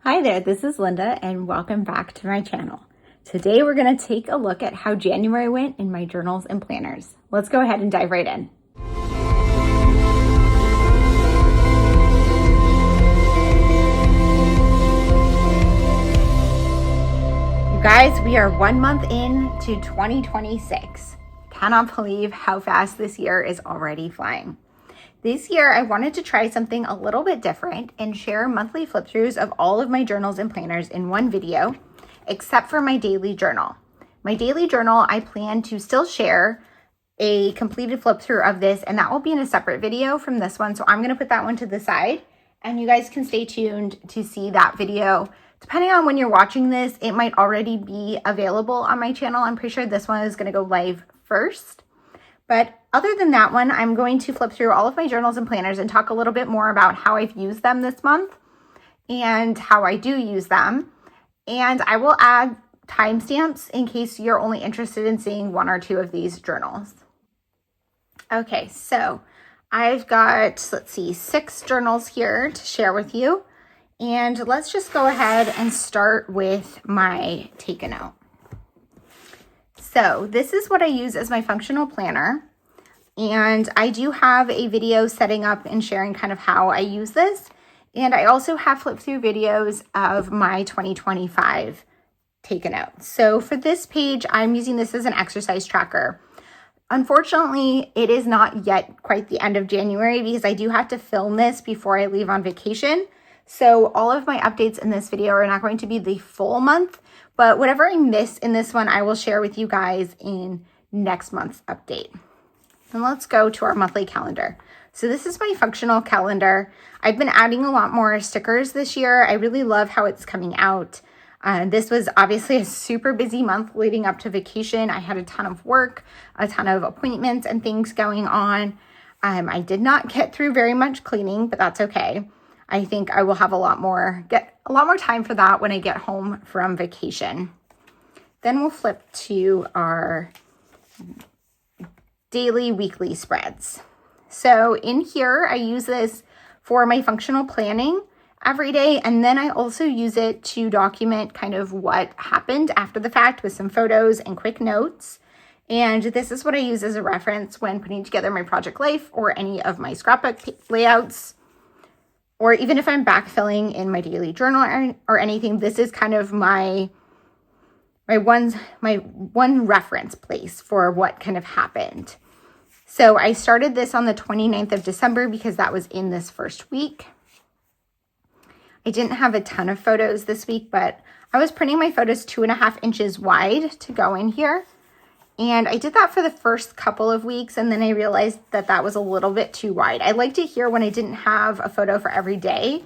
Hi there, this is Linda and welcome back to my channel. Today we're going to take a look at how January went in my journals and planners. Let's go ahead and dive right in. You guys, we are 1 month into 2026. Cannot believe how fast this year is already flying. This year, I wanted to try something a little bit different and share monthly flip throughs of all of my journals and planners in one video, except for my daily journal. My daily journal, I plan to still share a completed flip through of this, and that will be in a separate video from this one. So I'm going to put that one to the side, and you guys can stay tuned to see that video. Depending on when you're watching this, it might already be available on my channel. I'm pretty sure this one is going to go live first. But other than that one, I'm going to flip through all of my journals and planners and talk a little bit more about how I've used them this month and how I do use them. And I will add timestamps in case you're only interested in seeing one or two of these journals. Okay, so I've got, 6 journals here to share with you. And let's just go ahead and start with my Take a Note. So this is what I use as my functional planner, and I do have a video setting up and sharing kind of how I use this, and I also have flip through videos of my 2025 Take a Note. So for this page, I'm using this as an exercise tracker. Unfortunately, it is not yet quite the end of January because I do have to film this before I leave on vacation. So all of my updates in this video are not going to be the full month, but whatever I miss in this one, I will share with you guys in next month's update. And let's go to our monthly calendar. So this is my functional calendar. I've been adding a lot more stickers this year. I really love how it's coming out. This was obviously a super busy month leading up to vacation. I had a ton of work, a ton of appointments and things going on. I did not get through very much cleaning, but that's okay. I think I will have get a lot more time for that when I get home from vacation. Then we'll flip to our daily, weekly spreads. So in here, I use this for my functional planning every day. And then I also use it to document kind of what happened after the fact with some photos and quick notes. And this is what I use as a reference when putting together my project life or any of my scrapbook layouts. Or even if I'm backfilling in my daily journal or anything, this is kind of my one reference place for what kind of happened. So I started this on the 29th of December because that was in this first week. I didn't have a ton of photos this week, but I was printing my photos 2.5 inches wide to go in here. And I did that for the first couple of weeks, and then I realized that that was a little bit too wide. I liked it here when I didn't have a photo for every day,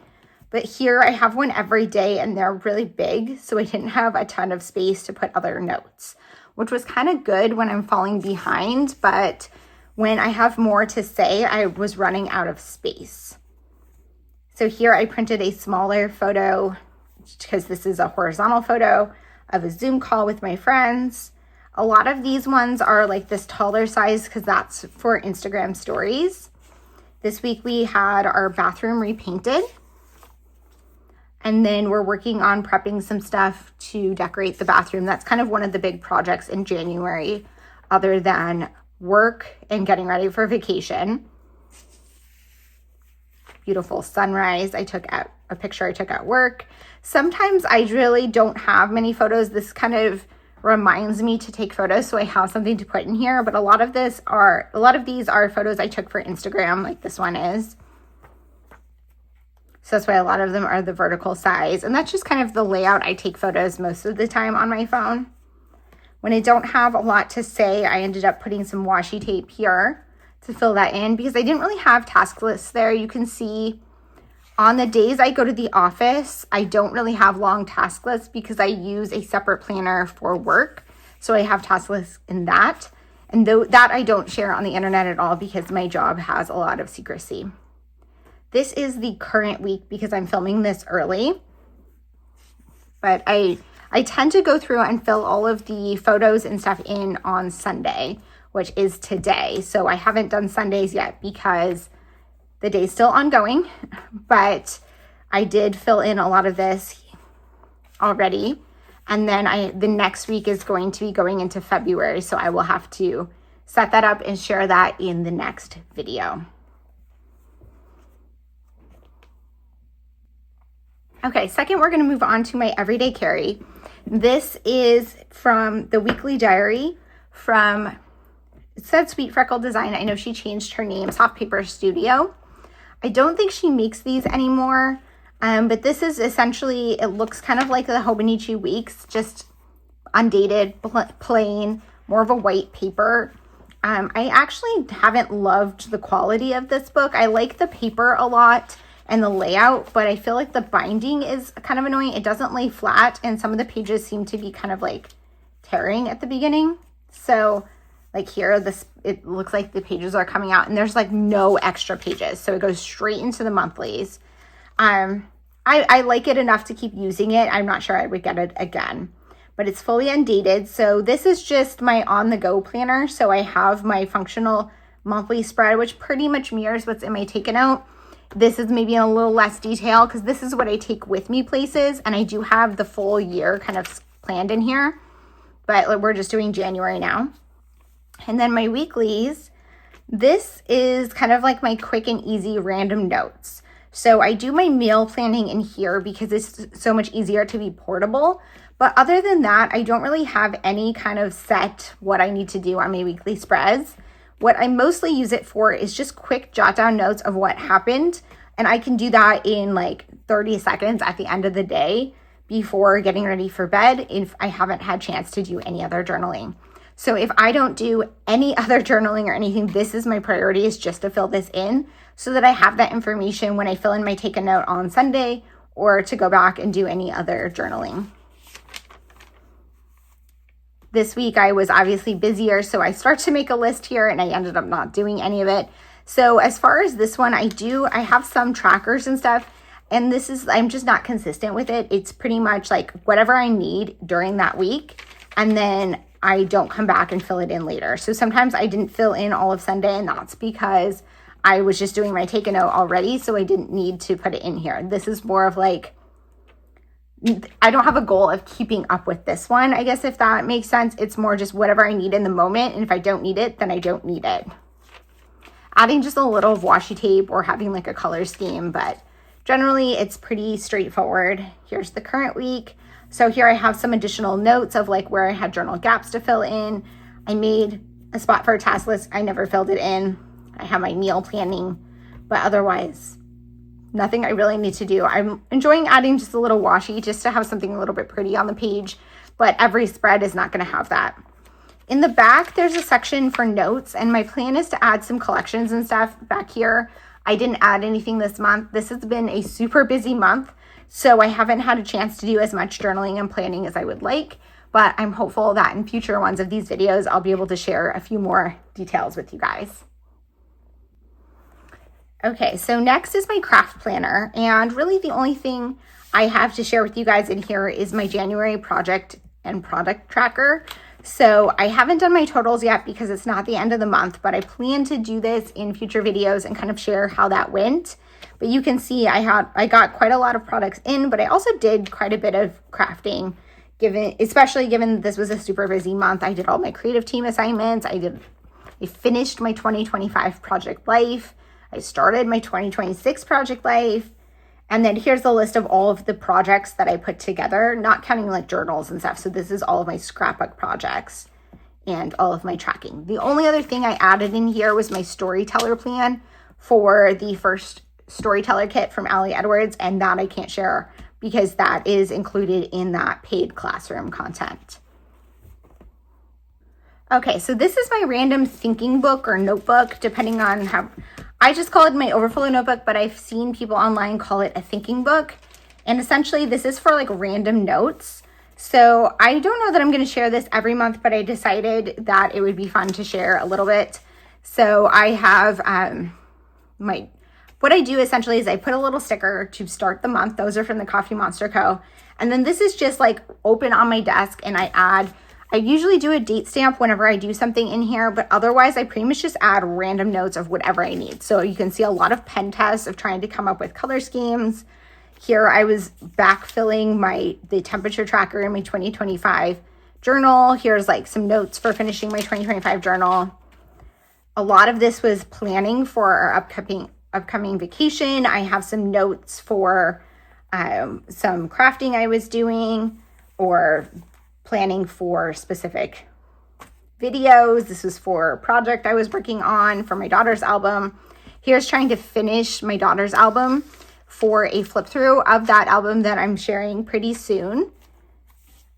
but here I have one every day and they're really big, so I didn't have a ton of space to put other notes, which was kind of good when I'm falling behind, but when I have more to say, I was running out of space. So here I printed a smaller photo because this is a horizontal photo of a Zoom call with my friends. A lot of these ones are like this taller size because that's for Instagram stories. This week we had our bathroom repainted. And then we're working on prepping some stuff to decorate the bathroom. That's kind of one of the big projects in January, other than work and getting ready for vacation. Beautiful sunrise. I took out a picture I took at work. Sometimes I really don't have many photos. This kind of reminds me to take photos, so I have something to put in here, but a lot of these are photos I took for Instagram, like this one is. So that's why a lot of them are the vertical size, and that's just kind of the layout. I take photos most of the time on my phone. When I don't have a lot to say, I ended up putting some washi tape here to fill that in because I didn't really have task lists there. You can see on the days I go to the office, I don't really have long task lists because I use a separate planner for work. So I have task lists in that. And that I don't share on the internet at all because my job has a lot of secrecy. This is the current week because I'm filming this early. But I tend to go through and fill all of the photos and stuff in on Sunday, which is today. So I haven't done Sundays yet because the day's still ongoing, but I did fill in a lot of this already. And then the next week is going to be going into February. So I will have to set that up and share that in the next video. Okay, second, we're going to move on to my everyday carry. This is from the weekly diary from, it said Sweet Freckle Design. I know she changed her name, Soft Paper Studio. I don't think she makes these anymore, but this is essentially, it looks kind of like the Hobonichi Weeks, just undated, plain, more of a white paper. I actually haven't loved the quality of this book. I like the paper a lot and the layout, but I feel like the binding is kind of annoying. It doesn't lay flat, and some of the pages seem to be kind of like tearing at the beginning. So like here, it looks like the pages are coming out and there's like no extra pages. So it goes straight into the monthlies. I like it enough to keep using it. I'm not sure I would get it again, but it's fully undated. So this is just my on-the-go planner. So I have my functional monthly spread, which pretty much mirrors what's in my Take a Note. This is maybe in a little less detail because this is what I take with me places, and I do have the full year kind of planned in here, but we're just doing January now. And then my weeklies, this is kind of like my quick and easy random notes. So I do my meal planning in here because it's so much easier to be portable. But other than that, I don't really have any kind of set what I need to do on my weekly spreads. What I mostly use it for is just quick jot down notes of what happened. And I can do that in like 30 seconds at the end of the day before getting ready for bed if I haven't had a chance to do any other journaling. So if I don't do any other journaling or anything, this is my priority, is just to fill this in so that I have that information when I fill in my Take a Note on Sunday or to go back and do any other journaling. This week I was obviously busier, so I start to make a list here and I ended up not doing any of it. So as far as this one, I have some trackers and stuff, and I'm just not consistent with it. It's pretty much like whatever I need during that week, and then I don't come back and fill it in later. So sometimes I didn't fill in all of Sunday, and that's because I was just doing my Take a Note already, so I didn't need to put it in here. This is more of like, I don't have a goal of keeping up with this one, I guess, if that makes sense. It's more just whatever I need in the moment, and if I don't need it, then I don't need it. Adding just a little of washi tape or having like a color scheme, but generally it's pretty straightforward. Here's the current week. So here I have some additional notes of like where I had journal gaps to fill in. I made a spot for a task list. I never filled it in. I have my meal planning, but otherwise nothing I really need to do. I'm enjoying adding just a little washi just to have something a little bit pretty on the page, but every spread is not going to have that. In the back, there's a section for notes, and my plan is to add some collections and stuff back here. I didn't add anything this month. This has been a super busy month, so I haven't had a chance to do as much journaling and planning as I would like, but I'm hopeful that in future ones of these videos, I'll be able to share a few more details with you guys. Okay, so next is my craft planner, and really the only thing I have to share with you guys in here is my January project and product tracker. So I haven't done my totals yet because it's not the end of the month, but I plan to do this in future videos and kind of share how that went. But you can see I got quite a lot of products in, but I also did quite a bit of crafting, especially given this was a super busy month. I did all my creative team assignments. I finished my 2025 project life. I started my 2026 project life. And then here's the list of all of the projects that I put together, not counting like journals and stuff. So this is all of my scrapbook projects and all of my tracking. The only other thing I added in here was my storyteller plan for the first storyteller kit from Allie Edwards. And that I can't share because that is included in that paid classroom content. Okay, so this is my random thinking book or notebook, depending on how, I just call it my Overflow Notebook, but I've seen people online call it a thinking book. And essentially this is for like random notes. So I don't know that I'm going to share this every month, but I decided that it would be fun to share a little bit. So I have what I do essentially is I put a little sticker to start the month. Those are from the Coffee Monster Co. And then this is just like open on my desk, and I usually do a date stamp whenever I do something in here, but otherwise I pretty much just add random notes of whatever I need. So you can see a lot of pen tests of trying to come up with color schemes. Here I was backfilling the temperature tracker in my 2025 journal. Here's like some notes for finishing my 2025 journal. A lot of this was planning for our upcoming vacation. I have some notes for some crafting I was doing or planning for specific videos. This was for a project I was working on for my daughter's album. Here's trying to finish my daughter's album for a flip through of that album that I'm sharing pretty soon.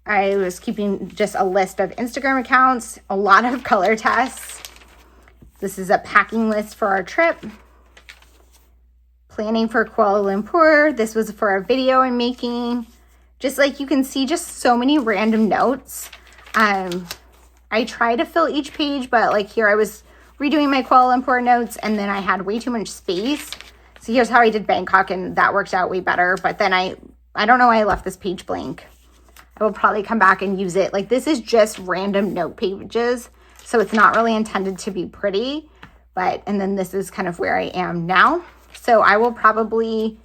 I was keeping just a list of Instagram accounts, a lot of color tests. This is a packing list for our trip. Planning for Kuala Lumpur. This was for a video I'm making. Just like you can see, just so many random notes. I try to fill each page, but like here I was redoing my Kuala Lumpur notes and then I had way too much space. So here's how I did Bangkok and that worked out way better. But then I don't know why I left this page blank. I will probably come back and use it. Like this is just random note pages. So it's not really intended to be pretty, and then this is kind of where I am now. So I will probably,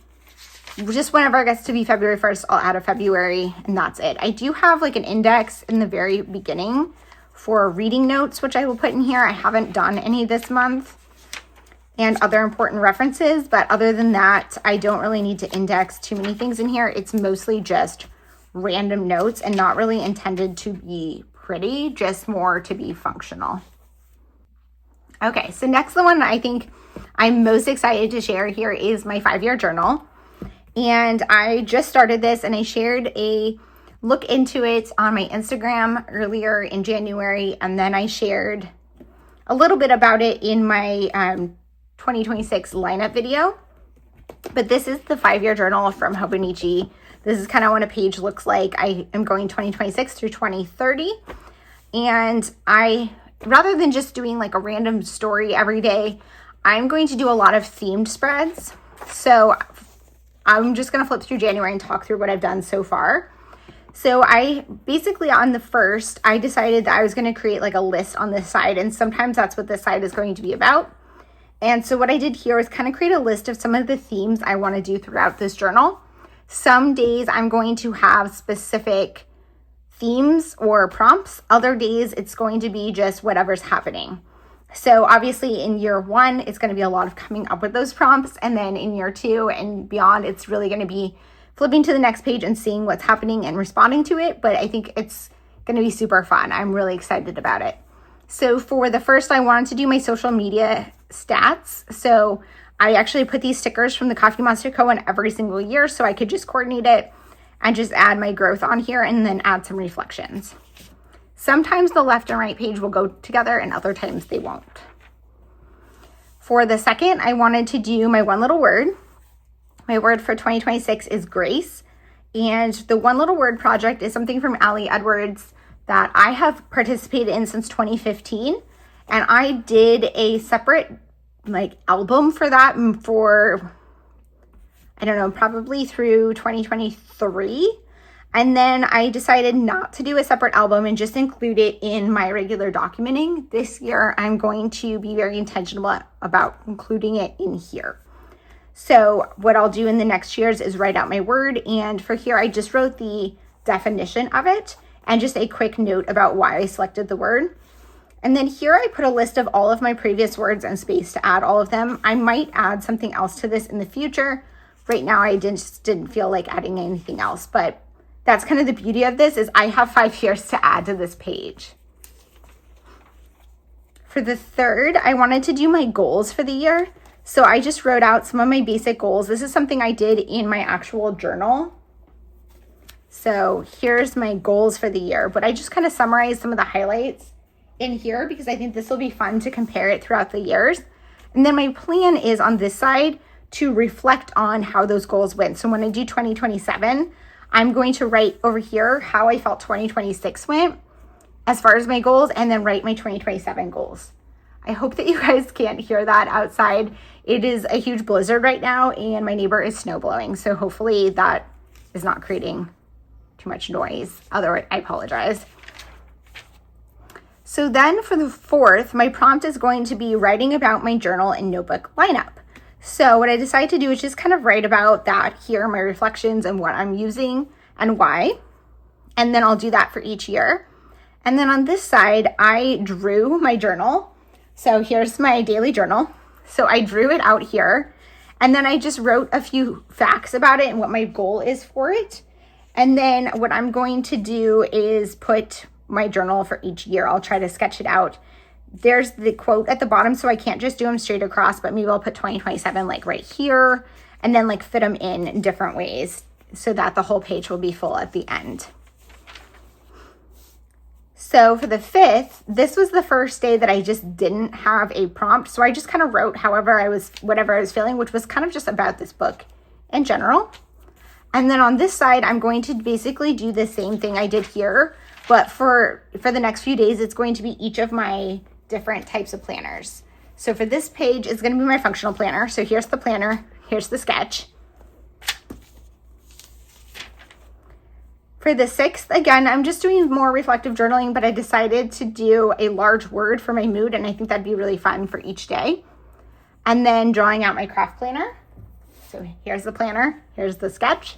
just whenever it gets to be February 1st, I'll add a February and that's it. I do have like an index in the very beginning for reading notes, which I will put in here. I haven't done any this month, and other important references. But other than that, I don't really need to index too many things in here. It's mostly just random notes and not really intended to be pretty, just more to be functional. Okay, so next, the one I think I'm most excited to share here is my 5-year journal. And I just started this and I shared a look into it on my Instagram earlier in January. And then I shared a little bit about it in my 2026 lineup video. But this is the 5-year journal from Hobonichi. This is kind of what a page looks like. I am going 2026 through 2030. And rather than just doing like a random story every day, I'm going to do a lot of themed spreads. So I'm just going to flip through January and talk through what I've done so far. So I basically on the 1st, I decided that I was going to create like a list on this side. And sometimes that's what this side is going to be about. And so what I did here is kind of create a list of some of the themes I want to do throughout this journal. Some days I'm going to have specific themes or prompts. Other days it's going to be just whatever's happening. So obviously in year 1, it's going to be a lot of coming up with those prompts. And then in year 2 and beyond, it's really going to be flipping to the next page and seeing what's happening and responding to it. But I think it's going to be super fun. I'm really excited about it. So for the first, I wanted to do my social media stats. So I actually put these stickers from the Coffee Monster Co. on every single year so I could just coordinate it and just add my growth on here and then add some reflections. Sometimes the left and right page will go together and other times they won't. For the second, I wanted to do my one little word. My word for 2026 is grace. And the one little word project is something from Allie Edwards that I have participated in since 2015. And I did a separate album for that for, I don't know, probably through 2023. And then I decided not to do a separate album and just include it in my regular documenting. This year, I'm going to be very intentional about including it in here. So what I'll do in the next years is write out my word. And for here, I just wrote the definition of it and just a quick note about why I selected the word. And then here I put a list of all of my previous words and space to add all of them. I might add something else to this in the future. Right now, I just didn't feel like adding anything else, but that's kind of the beauty of this is I have 5 years to add to this page. For the third, I wanted to do my goals for the year. So I just wrote out some of my basic goals. This is something I did in my actual journal. So here's my goals for the year, but I just kind of summarized some of the highlights in here because I think this will be fun to compare it throughout the years. And then my plan is on this side to reflect on how those goals went. So when I do 2027, I'm going to write over here how I felt 2026 went as far as my goals and then write my 2027 goals. I hope that you guys can't hear that outside. It is a huge blizzard right now and my neighbor is snow blowing. So hopefully that is not creating too much noise. Otherwise, I apologize. So then for the fourth, my prompt is going to be writing about my journal and notebook lineup. So what I decided to do is just kind of write about that here, my reflections and what I'm using and why. And then I'll do that for each year. And then on this side, I drew my journal. So here's my daily journal. So I drew it out here. And then I just wrote a few facts about it and what my goal is for it. And then what I'm going to do is put my journal for each year. I'll try to sketch it out. There's the quote at the bottom, so I can't just do them straight across, but maybe I'll put 2027 like right here and then like fit them in different ways so that the whole page will be full at the end. So for the 5th, this was the first day that I just didn't have a prompt. So I just kind of wrote whatever I was feeling, which was kind of just about this book in general. And then on this side, I'm going to basically do the same thing I did here, but for the next few days, it's going to be each of my different types of planners. So for this page, it's going to be my functional planner. So here's the planner, here's the sketch. For the 6th, again, I'm just doing more reflective journaling, but I decided to do a large word for my mood, and I think that'd be really fun for each day. And then drawing out my craft planner. So here's the planner, here's the sketch.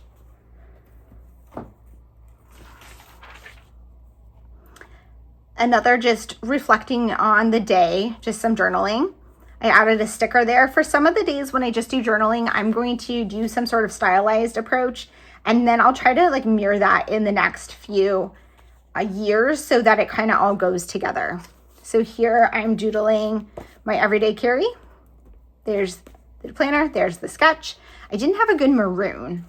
Another just reflecting on the day, just some journaling. I added a sticker there. For some of the days when I just do journaling, I'm going to do some sort of stylized approach, and then I'll try to like mirror that in the next few years so that it kind of all goes together. So here I'm doodling my everyday carry. There's the planner, there's the sketch. I didn't have a good maroon.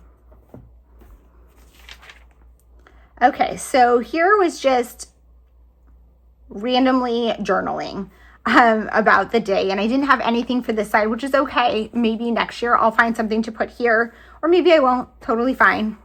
Okay, so here was just randomly journaling about the day, and I didn't have anything for this side, which is okay. Maybe next year I'll find something to put here, or maybe I won't. Totally fine.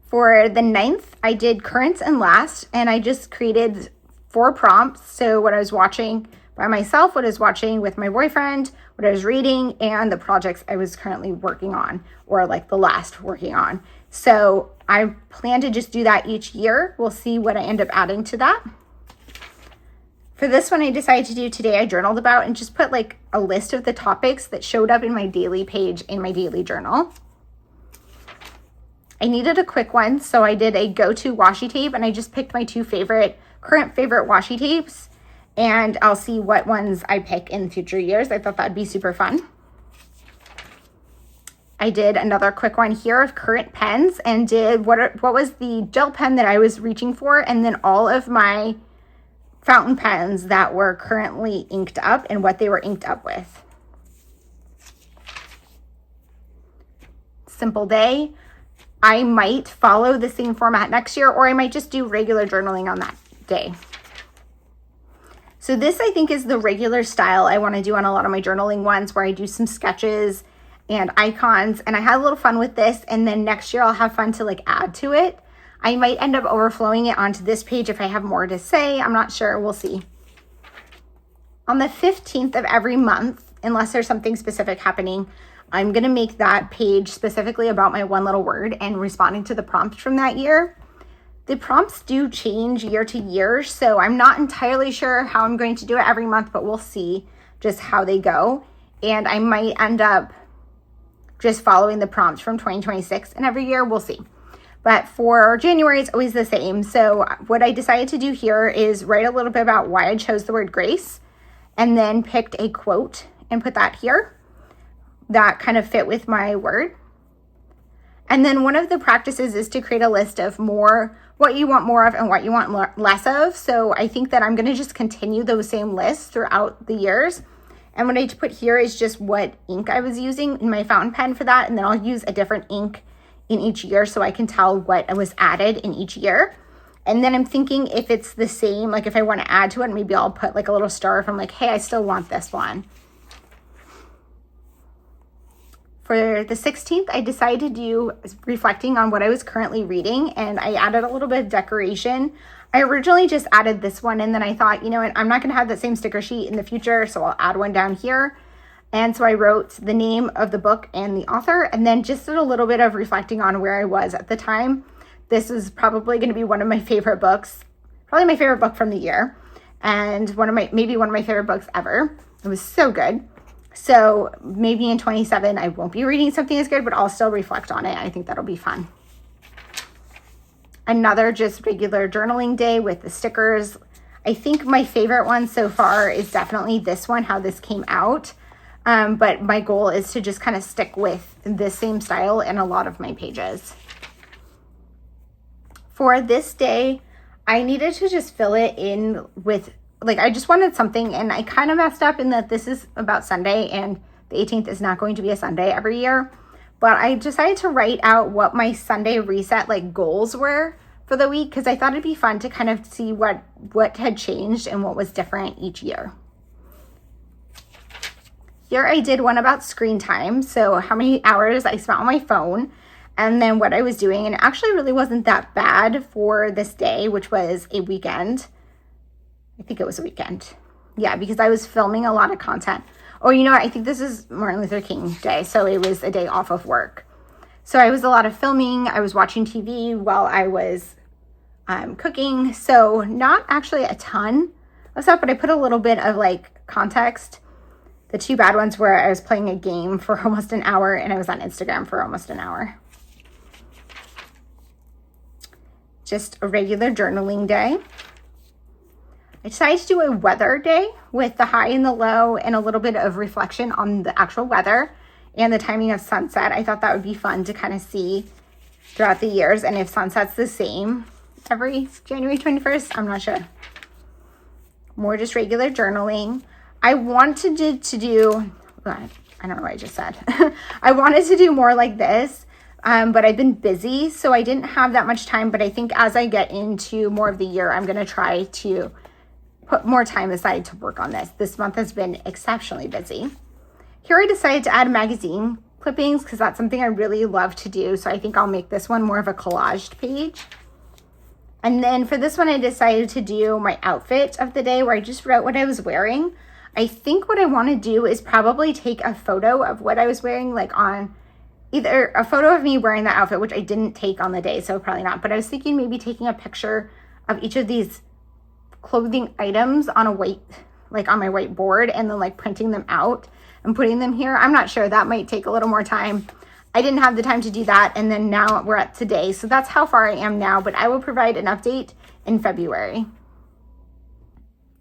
For the 9th, I did currents and last, and I just created 4 prompts. So what I was watching by myself, what I was watching with my boyfriend, what I was reading, and the projects I was currently working on, or like the last working on. So I plan to just do that each year. We'll see what I end up adding to that. For this one, I decided to do today I journaled about and just put like a list of the topics that showed up in my daily page in my daily journal. I needed a quick one, so I did a go-to washi tape, and I just picked my 2 current favorite washi tapes, and I'll see what ones I pick in future years. I thought that'd be super fun. I did another quick one here of current pens and did what was the gel pen that I was reaching for, and then all of my fountain pens that were currently inked up and what they were inked up with. Simple day. I might follow the same format next year, or I might just do regular journaling on that day. So this, I think, is the regular style I want to do on a lot of my journaling ones, where I do some sketches and icons, and I had a little fun with this, and then next year I'll have fun to like add to it. I might end up overflowing it onto this page if I have more to say. I'm not sure. We'll see. On the 15th of every month, unless there's something specific happening, I'm going to make that page specifically about my one little word and responding to the prompt from that year. The prompts do change year to year, so I'm not entirely sure how I'm going to do it every month, but we'll see just how they go. And I might end up just following the prompts from 2026, and every year we'll see. But for January, it's always the same. So what I decided to do here is write a little bit about why I chose the word grace, and then picked a quote and put that here that kind of fit with my word. And then one of the practices is to create a list of what you want more of and what you want less of. So I think that I'm going to just continue those same lists throughout the years. And what I put here is just what ink I was using in my fountain pen for that. And then I'll use a different ink in each year so I can tell what was added in each year. And then I'm thinking if it's the same, like if I want to add to it, maybe I'll put like a little star if I'm like, hey, I still want this one. For the 16th, I decided to do reflecting on what I was currently reading, and I added a little bit of decoration. I originally just added this one, and then I thought, you know what, I'm not going to have that same sticker sheet in the future, so I'll add one down here. And so I wrote the name of the book and the author, and then just did a little bit of reflecting on where I was at the time. This is probably going to be one of my favorite books, probably my favorite book from the year, and maybe one of my favorite books ever. It was so good. So maybe in 27, I won't be reading something as good, but I'll still reflect on it. I think that'll be fun. Another just regular journaling day with the stickers. I think my favorite one so far is definitely this one, how this came out. But my goal is to just kind of stick with this same style in a lot of my pages. For this day, I needed to just fill it in with, like, I just wanted something, and I kind of messed up in that this is about Sunday, and the 18th is not going to be a Sunday every year. But I decided to write out what my Sunday reset, like, goals were for the week, because I thought it'd be fun to kind of see what had changed and what was different each year. Here I did one about screen time, so how many hours I spent on my phone, and then what I was doing, and it actually really wasn't that bad for this day, which was a weekend. I think it was a weekend. Yeah, because I was filming a lot of content. Oh, you know what? I think this is Martin Luther King Day, so it was a day off of work. So I was a lot of filming. I was watching TV while I was cooking. So not actually a ton of stuff, but I put a little bit of like context. The two bad ones were I was playing a game for almost an hour and I was on Instagram for almost an hour. Just a regular journaling day. I decided to do a weather day with the high and the low and a little bit of reflection on the actual weather and the timing of sunset. I thought that would be fun to kind of see throughout the years, and if sunset's the same every January 21st, I'm not sure. More just regular journaling. I wanted to do, I don't know what I just said. I wanted to do more like this, but I've been busy, so I didn't have that much time. But I think as I get into more of the year, I'm going to try to put more time aside to work on this. This month has been exceptionally busy. Here I decided to add magazine clippings because that's something I really love to do. So I think I'll make this one more of a collaged page. And then for this one, I decided to do my outfit of the day where I just wrote what I was wearing. I think what I want to do is probably take a photo of what I was wearing, like on either a photo of me wearing that outfit, which I didn't take on the day, so probably not. But I was thinking maybe taking a picture of each of these clothing items on a white, like on my whiteboard, and then like printing them out and putting them here. I'm not sure. That might take a little more time. I didn't have the time to do that. And then now we're at today. So that's how far I am now, but I will provide an update in February.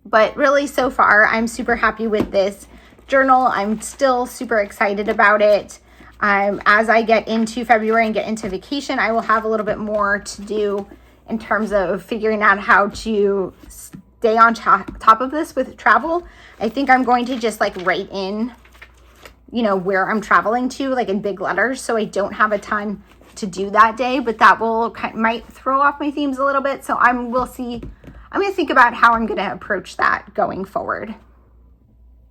But really so far, I'm super happy with this journal. I'm still super excited about it. As I get into February and get into vacation, I will have a little bit more to do in terms of figuring out how to stay on top of this with travel. I think I'm going to just like write in, where I'm traveling to, like in big letters, so I don't have a ton to do that day, but that might throw off my themes a little bit. So we'll see. I'm going to think about how I'm going to approach that going forward.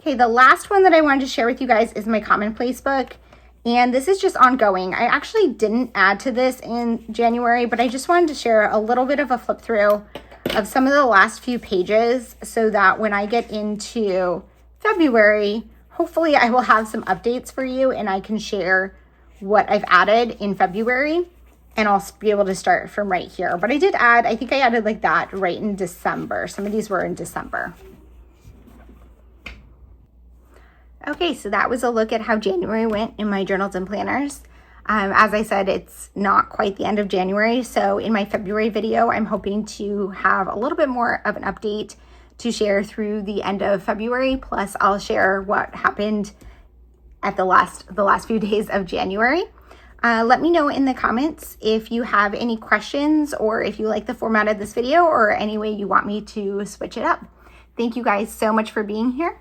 Okay, the last one that I wanted to share with you guys is my Commonplace book. And this is just ongoing. I actually didn't add to this in January, but I just wanted to share a little bit of a flip through of some of the last few pages so that when I get into February, hopefully I will have some updates for you and I can share what I've added in February, and I'll be able to start from right here. But I did add, I think I added like that right in December. Some of these were in December. Okay, so that was a look at how January went in my journals and planners. As I said, it's not quite the end of January, so in my February video, I'm hoping to have a little bit more of an update to share through the end of February. Plus, I'll share what happened at the last few days of January. Let me know in the comments if you have any questions or if you like the format of this video or any way you want me to switch it up. Thank you guys so much for being here.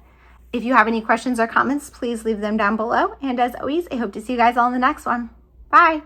If you have any questions or comments, please leave them down below. And as always, I hope to see you guys all in the next one. Bye.